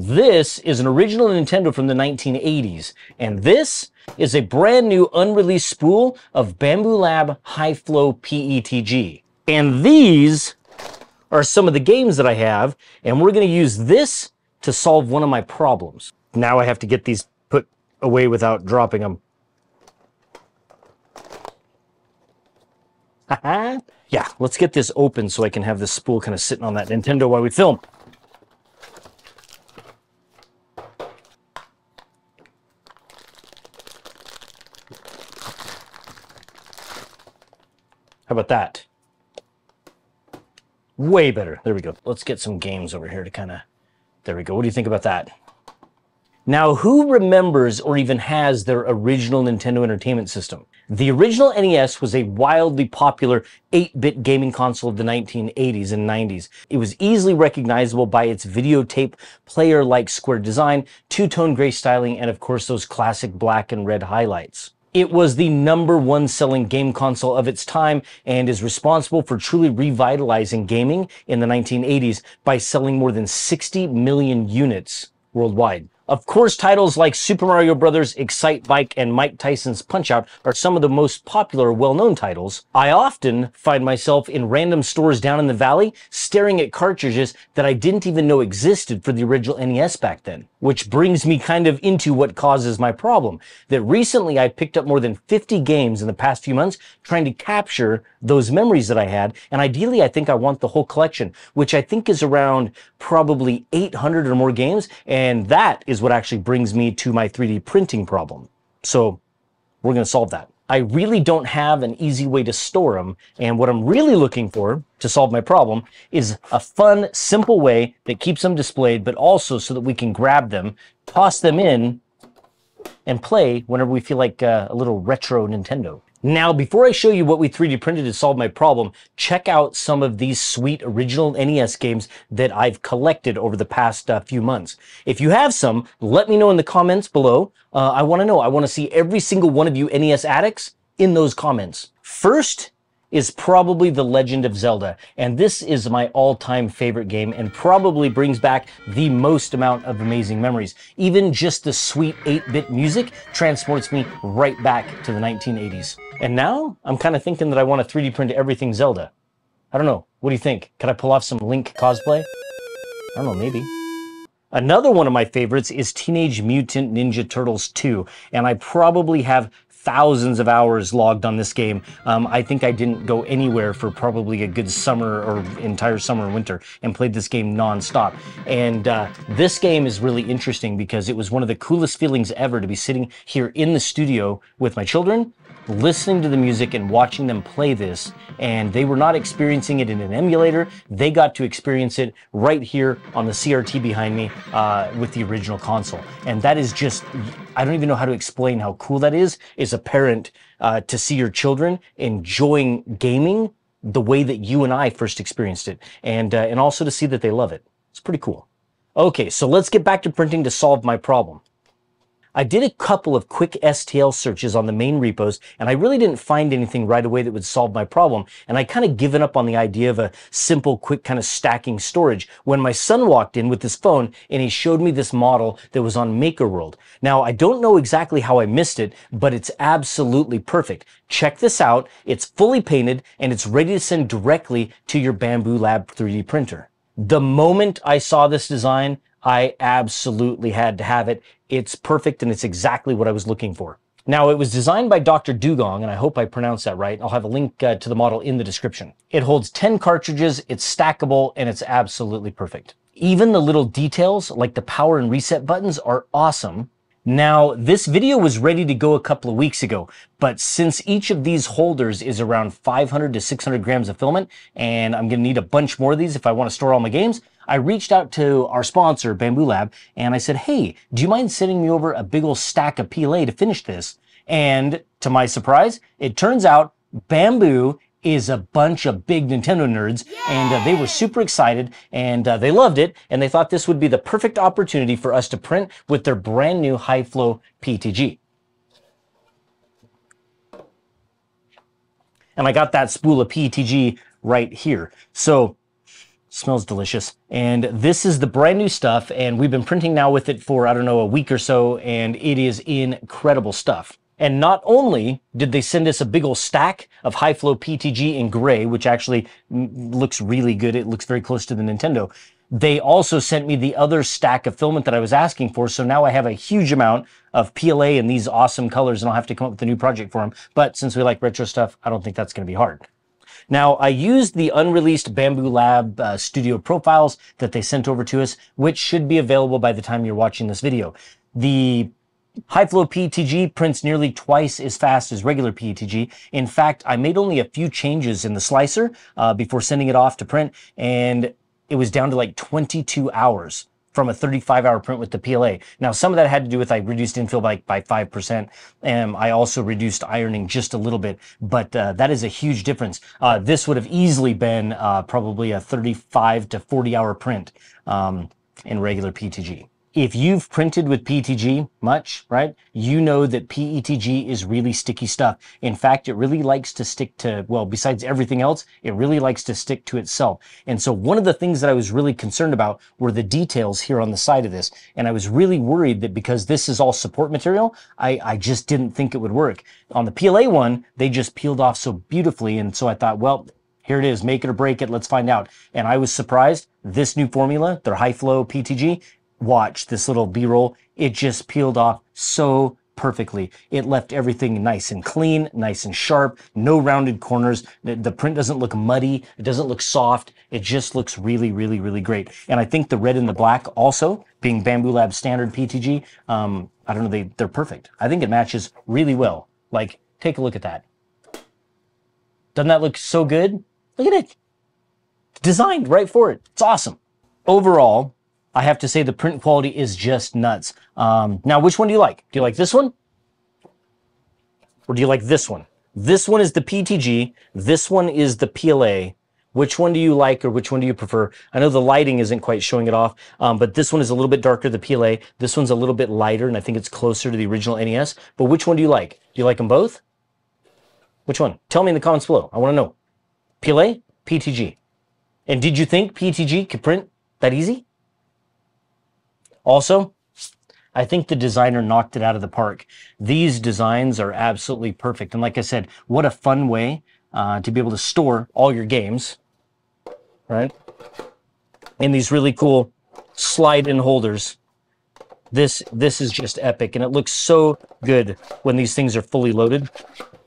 This is an original Nintendo from the 1980s, and this is a brand new unreleased spool of Bambu Lab High-Flow PETG. And these are some of the games that I have, and we're going to use this to solve one of my problems. Now I have to get these put away without dropping them. Yeah, let's get this open so I can have this spool kind of sitting on that Nintendo while we film. How about that? Way better. There we go. Let's get some games over here to kind of... There we go. What do you think about that? Now, who remembers or even has their original Nintendo Entertainment System? The original NES was a wildly popular 8-bit gaming console of the 1980s and 90s. It was easily recognizable by its videotape player-like square design, two-tone gray styling, and of course those classic black and red highlights. It was the #1 selling game console of its time and is responsible for truly revitalizing gaming in the 1980s by selling more than 60 million units worldwide. Of course, titles like Super Mario Bros., Excite Bike, and Mike Tyson's Punch-Out are some of the most popular, well-known titles. I often find myself in random stores down in the valley staring at cartridges that I didn't even know existed for the original NES back then. Which brings me kind of into what causes my problem. That recently I picked up more than 50 games in the past few months trying to capture those memories that I had, and ideally I think I want the whole collection, which I think is around probably 800 or more games, and that is what actually brings me to my 3D printing problem. So we're going to solve that. I really don't have an easy way to store them, and what I'm really looking for to solve my problem is a fun, simple way that keeps them displayed, but also so that we can grab them, toss them in, and play whenever we feel like a little retro Nintendo. Now, before I show you what we 3D printed to solve my problem, check out some of these sweet original NES games that I've collected over the past few months. If you have some, let me know in the comments below. I want to know. I want to see every single one of you NES addicts in those comments. First is probably The Legend of Zelda, and this is my all-time favorite game and probably brings back the most amount of amazing memories. Even just the sweet 8-bit music transports me right back to the 1980s. And now, I'm kind of thinking that I want to 3D print everything Zelda. I don't know. What do you think? Can I pull off some Link cosplay? I don't know, maybe. Another one of my favorites is Teenage Mutant Ninja Turtles 2, and I probably have thousands of hours logged on this game. I think I didn't go anywhere for probably a good summer or entire summer and winter and played this game non-stop. And this game is really interesting because it was one of the coolest feelings ever to be sitting here in the studio with my children, listening to the music and watching them play this, and they were not experiencing it in an emulator. They got to experience it right here on the CRT behind me with the original console. And that is just, I don't even know how to explain how cool that is as a parent to see your children enjoying gaming the way that you and I first experienced it, and also to see that they love it. It's pretty cool. Okay, so let's get back to printing to solve my problem. I did a couple of quick STL searches on the main repos, and I really didn't find anything right away that would solve my problem, and I kind of given up on the idea of a simple, quick kind of stacking storage when my son walked in with his phone and he showed me this model that was on MakerWorld. Now, I don't know exactly how I missed it, but it's absolutely perfect. Check this out. It's fully painted, and it's ready to send directly to your Bambu Lab 3D printer. The moment I saw this design, I absolutely had to have it. It's perfect, and it's exactly what I was looking for. Now, it was designed by Dr. Dugong, and I hope I pronounced that right. I'll have a link to the model in the description. It holds 10 cartridges, it's stackable, and it's absolutely perfect. Even the little details, like the power and reset buttons, are awesome. Now, this video was ready to go a couple of weeks ago, but since each of these holders is around 500 to 600 grams of filament, and I'm going to need a bunch more of these if I want to store all my games, I reached out to our sponsor, Bambu Lab, and I said, hey, do you mind sending me over a big old stack of PLA to finish this? And to my surprise, it turns out Bambu is a bunch of big Nintendo nerds, and they were super excited, and they loved it, and they thought this would be the perfect opportunity for us to print with their brand new high-flow PETG. And I got that spool of PETG right here. So Smells delicious. And this is the brand new stuff, and we've been printing now with it for, I don't know, a week or so, and it is incredible stuff. And not only did they send us a big old stack of high-flow PETG in gray, which actually looks really good. It looks very close to the Nintendo. They also sent me the other stack of filament that I was asking for, so now I have a huge amount of PLA in these awesome colors, and I'll have to come up with a new project for them. But since we like retro stuff, I don't think that's going to be hard. Now, I used the unreleased Bambu Lab studio profiles that they sent over to us, which should be available by the time you're watching this video. The high-flow PETG prints nearly twice as fast as regular PETG. In fact, I made only a few changes in the slicer before sending it off to print, and it was down to like 22 hours from a 35-hour print with the PLA. Now, some of that had to do with I reduced infill by 5%, and I also reduced ironing just a little bit, but that is a huge difference. This would have easily been probably a 35 to 40-hour print in regular PETG. If you've printed with PETG much, right, you know that PETG is really sticky stuff. In fact, it really likes to stick to, well, besides everything else, it really likes to stick to itself. And so one of the things that I was really concerned about were the details here on the side of this. And I was really worried that because this is all support material, I just didn't think it would work. On the PLA one, they just peeled off so beautifully. And so I thought, well, here it is, make it or break it, let's find out. And I was surprised. This new formula, their high flow PETG, watch this little B-roll, it just peeled off so perfectly. It left everything nice and clean, nice and sharp, no rounded corners. The print doesn't look muddy. It doesn't look soft. It just looks really, really, really great. And I think the red and the black also, being Bambu Lab standard PETG, I don't know, they're perfect. I think it matches really well. Like, take a look at that. Doesn't that look so good? Look at it. It's designed right for it. It's awesome. Overall, I have to say the print quality is just nuts. Now, which one do you like? Do you like this one? Or do you like this one? This one is the PETG. This one is the PLA. Which one do you like, or which one do you prefer? I know the lighting isn't quite showing it off, but this one is a little bit darker, the PLA. This one's a little bit lighter, and I think it's closer to the original NES. But which one do you like? Do you like them both? Which one? Tell me in the comments below. I want to know. PLA, PETG. And did you think PETG could print that easy? Also, I think the designer knocked it out of the park. These designs are absolutely perfect. And like I said, what a fun way to be able to store all your games, right? In these really cool slide-in holders. This is just epic, and it looks so good when these things are fully loaded,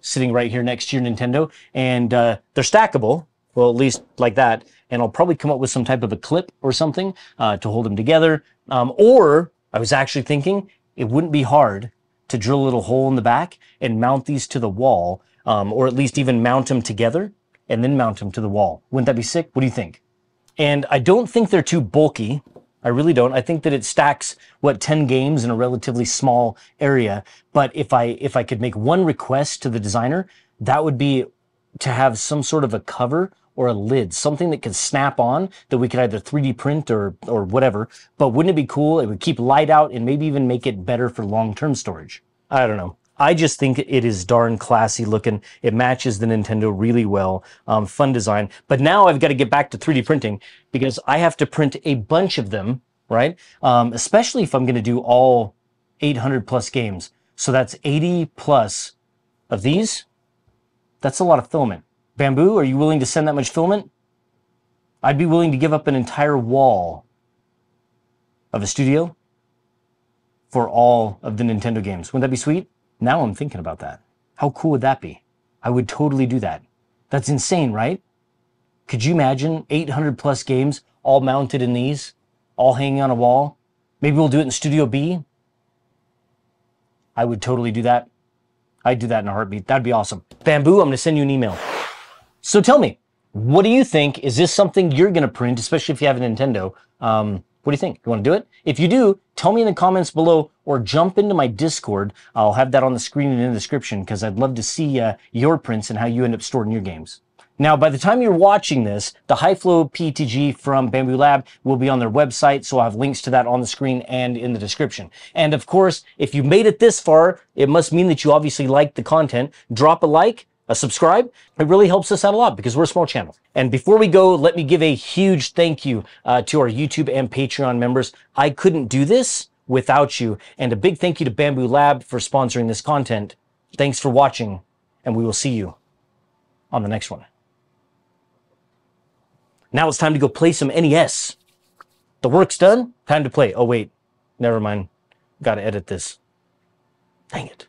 sitting right here next to your Nintendo. And they're stackable, well, at least like that. And I'll probably come up with some type of a clip or something to hold them together. Or I was actually thinking it wouldn't be hard to drill a little hole in the back and mount these to the wall, or at least even mount them together and then mount them to the wall. Wouldn't that be sick? What do you think? And I don't think they're too bulky. I really don't. I think that it stacks, what, 10 games in a relatively small area. But if I could make one request to the designer, that would be to have some sort of a cover or a lid, something that could snap on, that we could either 3D print or whatever. But wouldn't it be cool? It would keep light out and maybe even make it better for long-term storage. I don't know. I just think it is darn classy looking. It matches the Nintendo really well. Fun design. But now I've got to get back to 3D printing because I have to print a bunch of them, right? Especially if I'm going to do all 800 plus games. So that's 80 plus of these. That's a lot of filament. Bambu, are you willing to send that much filament? I'd be willing to give up an entire wall of a studio for all of the Nintendo games. Wouldn't that be sweet? Now I'm thinking about that. How cool would that be? I would totally do that. That's insane, right? Could you imagine 800 plus games all mounted in these, all hanging on a wall? Maybe we'll do it in Studio B. I would totally do that. I'd do that in a heartbeat. That'd be awesome. Bambu, I'm going to send you an email. So tell me, what do you think? Is this something you're going to print, especially if you have a Nintendo? What do you think? You want to do it? If you do, tell me in the comments below or jump into my Discord. I'll have that on the screen and in the description because I'd love to see your prints and how you end up storing your games. Now, by the time you're watching this, the high-flow PETG from Bambu Lab will be on their website, so I'll have links to that on the screen and in the description. And of course, if you made it this far, it must mean that you obviously liked the content. Drop a like, subscribe. It really helps us out a lot because we're a small channel. And before we go, let me give a huge thank you to our YouTube and Patreon members. I couldn't do this without you. And a big thank you to Bambu Lab for sponsoring this content. Thanks for watching, and we will see you on the next one. Now it's time to go play some NES. The work's done. Time to play. Oh, wait. Never mind. Got to edit this. Dang it.